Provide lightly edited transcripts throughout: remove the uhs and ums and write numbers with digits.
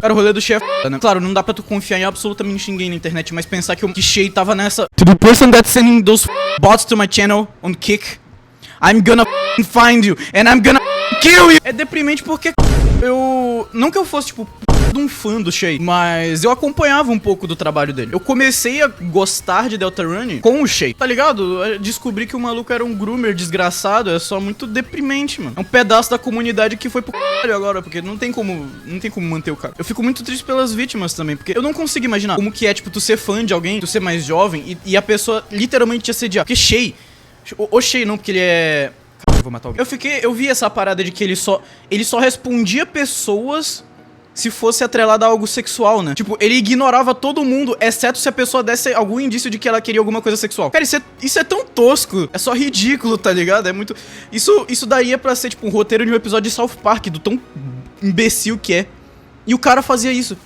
Cara, o rolê do Shay é foda, né? Claro, não dá pra tu confiar em absolutamente ninguém na internet, mas pensar que o Shay tava nessa... To the person that's sending those bots to my channel on Kick, I'm gonna find you, and I'm gonna kill you. É deprimente porque eu... Não que eu fosse, tipo, de um fã do Shay, mas eu acompanhava um pouco do trabalho dele. Eu comecei a gostar de Deltarune com o Shay, tá ligado? Eu descobri que o maluco era um groomer desgraçado, é só muito deprimente, mano. É um pedaço da comunidade que foi pro caralho agora, porque não tem como manter o cara. Eu fico muito triste pelas vítimas também, porque eu não consigo imaginar como que é, tipo, tu ser fã de alguém, tu ser mais jovem e a pessoa literalmente te assediar. Porque Shay, o Shay não, porque ele é... Caralho, eu vou matar alguém. Eu vi essa parada de que ele só respondia pessoas se fosse atrelado a algo sexual, né? Tipo, ele ignorava todo mundo, exceto se a pessoa desse algum indício de que ela queria alguma coisa sexual. Cara, isso é tão tosco, é só ridículo, tá ligado? É muito... Isso daria pra ser, tipo, um roteiro de um episódio de South Park, do tão imbecil que é. E o cara fazia isso.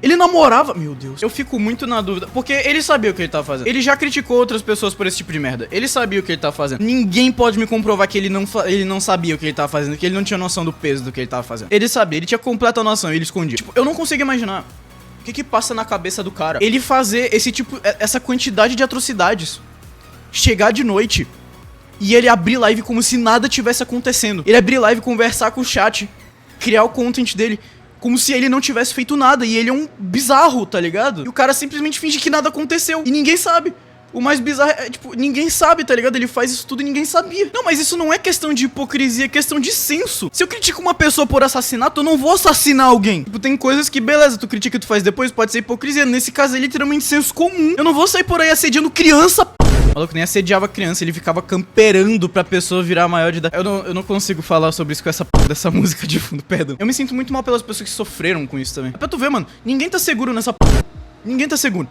Ele namorava... Meu Deus. Eu fico muito na dúvida. Porque ele sabia o que ele tava fazendo. Ele já criticou outras pessoas por esse tipo de merda. Ele sabia o que ele tava fazendo. Ninguém pode me comprovar que ele não sabia o que ele tava fazendo. Que ele não tinha noção do peso do que ele tava fazendo. Ele sabia. Ele tinha completa noção. Ele escondia. Tipo, eu não consigo imaginar o que passa na cabeça do cara. Ele fazer essa quantidade de atrocidades. Chegar de noite e ele abrir live como se nada tivesse acontecendo. Ele abrir live, conversar com o chat, criar o content dele como se ele não tivesse feito nada. E ele é um bizarro, tá ligado? E o cara simplesmente finge que nada aconteceu. E ninguém sabe. O mais bizarro é, tipo, ninguém sabe, tá ligado? Ele faz isso tudo e ninguém sabia. Não, mas isso não é questão de hipocrisia, é questão de senso. Se eu critico uma pessoa por assassinato, eu não vou assassinar alguém. Tipo, tem coisas que, beleza, tu critica e tu faz depois, pode ser hipocrisia. Nesse caso é literalmente senso comum. Eu não vou sair por aí assediando criança, o maluco nem assediava criança, ele ficava camperando pra pessoa virar maior de idade. Eu não consigo falar sobre isso com essa p dessa música de fundo, perdão. Eu me sinto muito mal pelas pessoas que sofreram com isso também. É pra tu ver, mano, ninguém tá seguro nessa p... Ninguém tá seguro.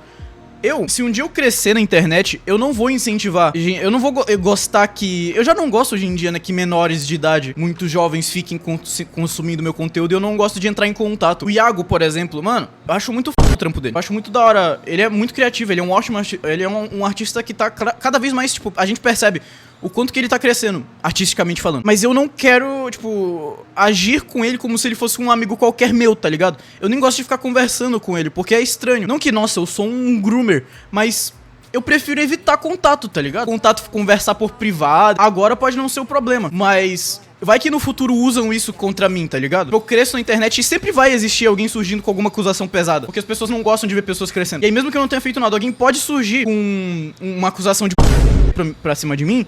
Se um dia eu crescer na internet, eu não vou incentivar, eu não vou gostar que... Eu já não gosto hoje em dia, né, que menores de idade, muito jovens, fiquem consumindo meu conteúdo e eu não gosto de entrar em contato. O Iago, por exemplo, mano, eu acho muito o trampo dele. Eu acho muito da hora. Ele é muito criativo, ele é um ótimo ele é um artista que tá cada vez mais, tipo, a gente percebe o quanto que ele tá crescendo, artisticamente falando. Mas eu não quero, tipo, agir com ele como se ele fosse um amigo qualquer meu, tá ligado? Eu nem gosto de ficar conversando com ele, porque é estranho. Não que, nossa, eu sou um groomer, mas eu prefiro evitar contato, tá ligado? Contato, conversar por privado, agora pode não ser o problema, mas... Vai que no futuro usam isso contra mim, tá ligado? Eu cresço na internet e sempre vai existir alguém surgindo com alguma acusação pesada. Porque as pessoas não gostam de ver pessoas crescendo. E aí mesmo que eu não tenha feito nada, alguém pode surgir com uma acusação de pra cima de mim.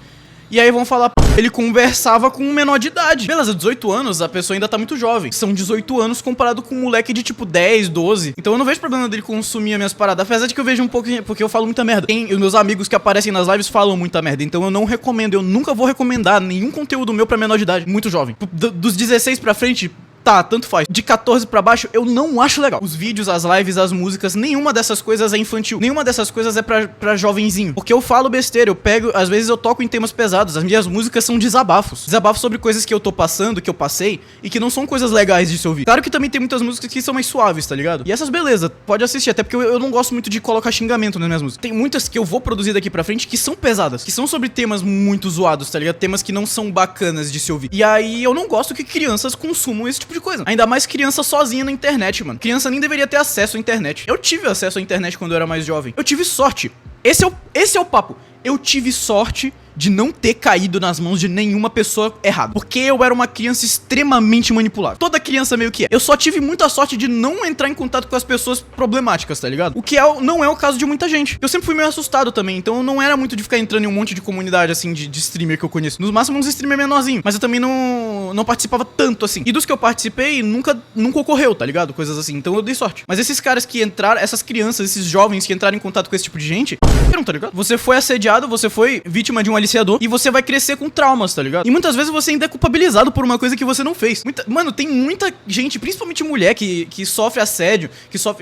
E aí vão falar, ele conversava com um menor de idade. Beleza, 18 anos, a pessoa ainda tá muito jovem. São 18 anos comparado com um moleque de tipo 10, 12. Então eu não vejo problema dele consumir as minhas paradas. Apesar de que eu vejo um pouco, porque eu falo muita merda. Os meus amigos que aparecem nas lives falam muita merda. Então eu não recomendo, eu nunca vou recomendar nenhum conteúdo meu pra menor de idade, muito jovem. Dos 16 pra frente... Tá, tanto faz. De 14 pra baixo, eu não acho legal. Os vídeos, as lives, as músicas, nenhuma dessas coisas é infantil. Nenhuma dessas coisas é pra jovenzinho. Porque eu falo besteira, eu pego... Às vezes eu toco em temas pesados. As minhas músicas são desabafos. Desabafos sobre coisas que eu tô passando, que eu passei, e que não são coisas legais de se ouvir. Claro que também tem muitas músicas que são mais suaves, tá ligado? E essas, beleza, pode assistir. Até porque eu não gosto muito de colocar xingamento nas minhas músicas. Tem muitas que eu vou produzir daqui pra frente que são pesadas. Que são sobre temas muito zoados, tá ligado? Temas que não são bacanas de se ouvir. E aí eu não gosto que crianças consumam esse tipo de coisa. Ainda mais criança sozinha na internet, mano. Criança nem deveria ter acesso à internet. Eu tive acesso à internet quando eu era mais jovem. Eu tive sorte. Esse é o papo. Eu tive sorte de não ter caído nas mãos de nenhuma pessoa errada. Porque eu era uma criança extremamente manipulável. Toda criança meio que é. Eu só tive muita sorte de não entrar em contato com as pessoas problemáticas, tá ligado? O que não é o caso de muita gente. Eu sempre fui meio assustado também, então eu não era muito de ficar entrando em um monte de comunidade, assim, de streamer que eu conheço. No máximo uns streamer menorzinho. Mas eu também não participava tanto, assim. E dos que eu participei, nunca ocorreu, tá ligado? Coisas assim. Então eu dei sorte. Mas esses caras que entraram, essas crianças, esses jovens que entraram em contato com esse tipo de gente, não, tá ligado? Você foi assediado, você foi vítima de um aliciador e você vai crescer com traumas, tá ligado? E muitas vezes você ainda é culpabilizado por uma coisa que você não fez. Mano, tem muita gente, principalmente mulher, que sofre assédio,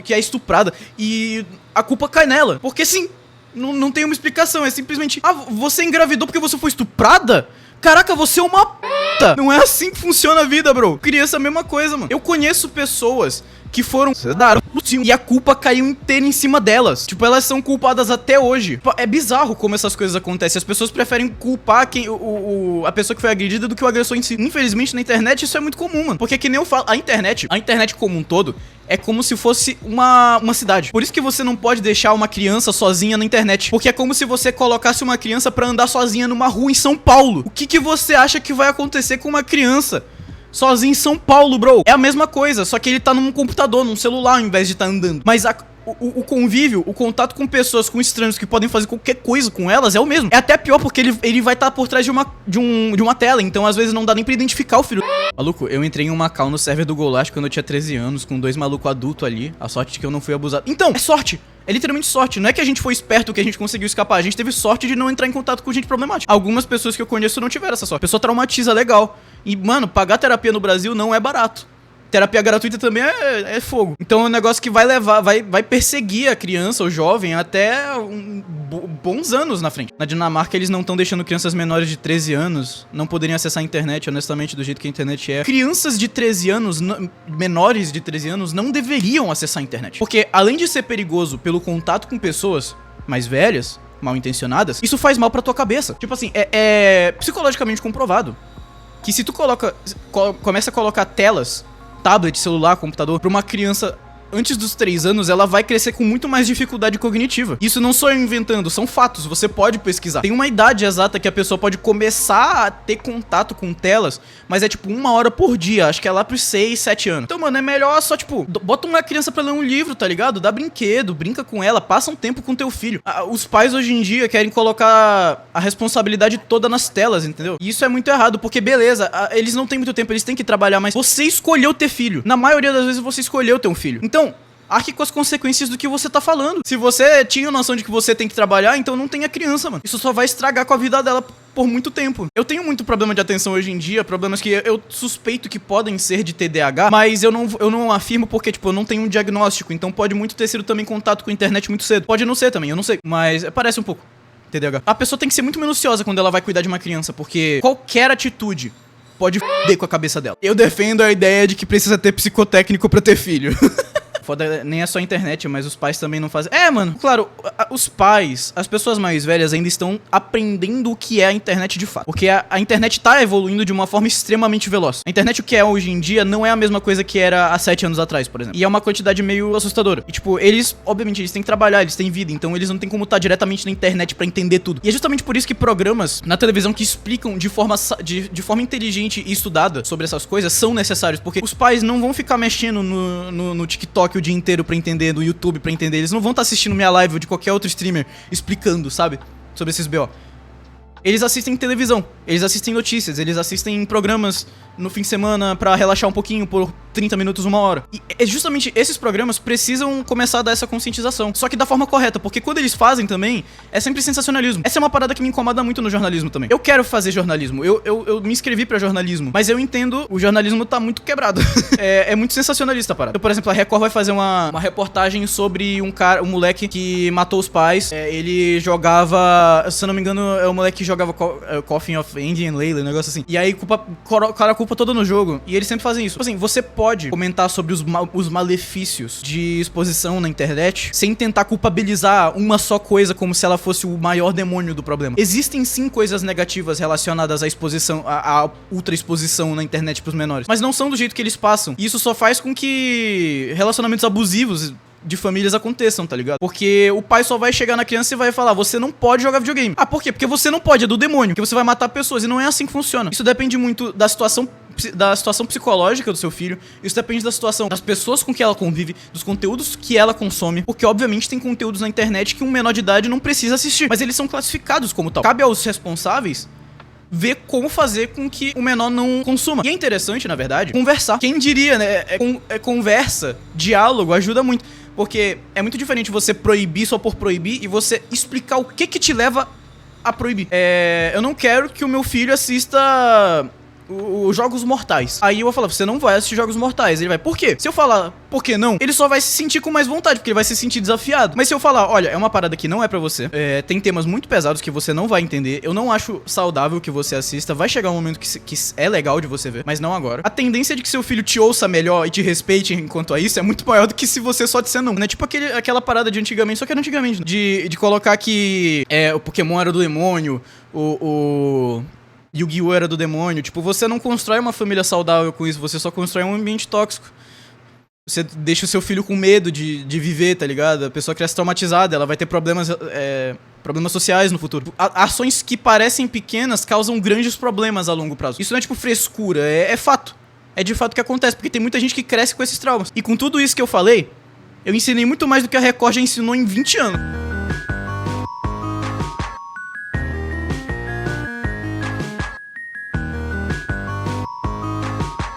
que é estuprada e a culpa cai nela. Porque sim, não tem uma explicação, é simplesmente, você engravidou porque você foi estuprada? Caraca, você é uma p***. Não é assim que funciona a vida, bro. Criança é a mesma coisa, mano. Eu conheço pessoas que foram daram e a culpa caiu inteira em cima delas. Tipo, elas são culpadas até hoje. É bizarro como essas coisas acontecem. As pessoas preferem culpar a pessoa que foi agredida do que o agressor em si. Infelizmente, na internet isso é muito comum, mano. Porque que nem eu falo, a internet como um todo é como se fosse uma cidade. Por isso que você não pode deixar uma criança sozinha na internet. Porque é como se você colocasse uma criança pra andar sozinha numa rua em São Paulo. O que você acha que vai acontecer com uma criança sozinho em São Paulo, bro? É a mesma coisa, só que ele tá num computador, num celular, ao invés de estar andando. Mas o convívio, o contato com pessoas, com estranhos que podem fazer qualquer coisa com elas é o mesmo. É até pior porque ele vai estar por trás de uma tela, então às vezes não dá nem pra identificar o filho. Maluco, eu entrei em uma call no server do Golast quando eu tinha 13 anos, com 2 malucos adultos ali. A sorte de que eu não fui abusado. Então, é sorte. É literalmente sorte. Não é que a gente foi esperto que a gente conseguiu escapar. A gente teve sorte de não entrar em contato com gente problemática. Algumas pessoas que eu conheço não tiveram essa sorte. A pessoa traumatiza legal. E, mano, pagar terapia no Brasil não é barato. Terapia gratuita também é fogo. Então é um negócio que vai levar, vai perseguir a criança, o jovem, até bons anos na frente. Na Dinamarca, eles não estão deixando crianças menores de 13 anos não poderem acessar a internet, honestamente, do jeito que a internet é. Crianças de 13 anos, menores de 13 anos, não deveriam acessar a internet. Porque, além de ser perigoso pelo contato com pessoas mais velhas, mal intencionadas, isso faz mal pra tua cabeça. Tipo assim, é psicologicamente comprovado que se tu começa a colocar telas, tablet, celular, computador, pra uma criança antes dos 3 anos, ela vai crescer com muito mais dificuldade cognitiva. Isso não sou eu inventando, são fatos, você pode pesquisar. Tem uma idade exata que a pessoa pode começar a ter contato com telas, mas é tipo 1 hora por dia, acho que é lá pros 6, 7 anos. Então, mano, é melhor só, tipo, bota uma criança pra ler um livro, tá ligado? Dá brinquedo, brinca com ela, passa um tempo com teu filho. Os pais hoje em dia querem colocar a responsabilidade toda nas telas, entendeu? E isso é muito errado, porque beleza, eles não têm muito tempo, eles têm que trabalhar, mas você escolheu ter filho. Na maioria das vezes você escolheu ter um filho. Então, arque com as consequências do que você tá falando. Se você tinha noção de que você tem que trabalhar, então não tenha criança, mano. Isso só vai estragar com a vida dela por muito tempo. Eu tenho muito problema de atenção hoje em dia, problemas que eu suspeito que podem ser de TDAH, mas eu não afirmo porque, tipo, eu não tenho um diagnóstico, então pode muito ter sido também contato com a internet muito cedo. Pode não ser também, eu não sei, mas parece um pouco TDAH. A pessoa tem que ser muito minuciosa quando ela vai cuidar de uma criança, porque qualquer atitude pode foder com a cabeça dela. Eu defendo a ideia de que precisa ter psicotécnico pra ter filho. Foda, nem é só a internet, mas os pais também não fazem. Mano, claro, os pais, as pessoas mais velhas ainda estão aprendendo o que é a internet de fato. Porque a internet tá evoluindo de uma forma extremamente veloz. A internet, o que é hoje em dia, não é a mesma coisa que era há 7 anos atrás, por exemplo. E é uma quantidade meio assustadora. E, tipo, obviamente, eles têm que trabalhar, eles têm vida, então eles não têm como estar diretamente na internet pra entender tudo. E é justamente por isso que programas na televisão que explicam de forma inteligente e estudada sobre essas coisas são necessários. Porque os pais não vão ficar mexendo no TikTok o dia inteiro pra entender, no YouTube pra entender. Eles não vão estar assistindo minha live ou de qualquer outro streamer explicando, sabe? Sobre esses BO. Eles assistem televisão, eles assistem notícias, eles assistem programas no fim de semana pra relaxar um pouquinho por 30 minutos, 1 hora. E justamente esses programas precisam começar a dar essa conscientização. Só que da forma correta, porque quando eles fazem também, é sempre sensacionalismo. Essa é uma parada que me incomoda muito no jornalismo também. Eu quero fazer jornalismo, eu me inscrevi pra jornalismo, mas eu entendo, o jornalismo tá muito quebrado. é muito sensacionalista a parada. Então, por exemplo, a Record vai fazer uma reportagem sobre um moleque que matou os pais. Ele jogava, se eu não me engano, é o moleque que jogava Coffin of Indian Layla, um negócio assim. E aí, cara, a culpa toda no jogo. E eles sempre fazem isso. Tipo assim, você pode comentar sobre os malefícios de exposição na internet sem tentar culpabilizar uma só coisa como se ela fosse o maior demônio do problema. Existem sim coisas negativas relacionadas à exposição, à ultra exposição na internet pros menores, mas não são do jeito que eles passam. E isso só faz com que relacionamentos abusivos de famílias aconteçam, tá ligado? Porque o pai só vai chegar na criança e vai falar: você não pode jogar videogame. Ah, por quê? Porque você não pode, é do demônio, porque você vai matar pessoas, e não é assim que funciona. Isso depende muito da situação psicológica do seu filho. Isso depende da situação das pessoas com que ela convive, dos conteúdos que ela consome, porque obviamente tem conteúdos na internet que um menor de idade não precisa assistir, mas eles são classificados como tal. Cabe aos responsáveis ver como fazer com que o menor não consuma. E é interessante, na verdade, conversar. Quem diria, né? Conversa, diálogo ajuda muito. Porque é muito diferente você proibir só por proibir e você explicar o que te leva a proibir. Eu não quero que o meu filho assista os Jogos Mortais. Aí eu vou falar, você não vai assistir Jogos Mortais. Ele vai, por quê? Se eu falar, por que não? Ele só vai se sentir com mais vontade, porque ele vai se sentir desafiado. Mas se eu falar, olha, é uma parada que não é pra você, tem temas muito pesados que você não vai entender, eu não acho saudável que você assista, vai chegar um momento que é legal de você ver, mas não agora. A tendência de que seu filho te ouça melhor e te respeite enquanto a isso é muito maior do que se você só disser não, né? Tipo aquela parada de antigamente, só que era antigamente, né? De colocar que o Pokémon era do demônio, o Yu-Gi-Oh! Era do demônio. Tipo, você não constrói uma família saudável com isso, você só constrói um ambiente tóxico. Você deixa o seu filho com medo de viver, tá ligado? A pessoa cresce traumatizada, ela vai ter problemas sociais no futuro. Ações que parecem pequenas causam grandes problemas a longo prazo. Isso não é tipo frescura, é fato. É de fato que acontece, porque tem muita gente que cresce com esses traumas. E com tudo isso que eu falei, eu ensinei muito mais do que a Record já ensinou em 20 anos.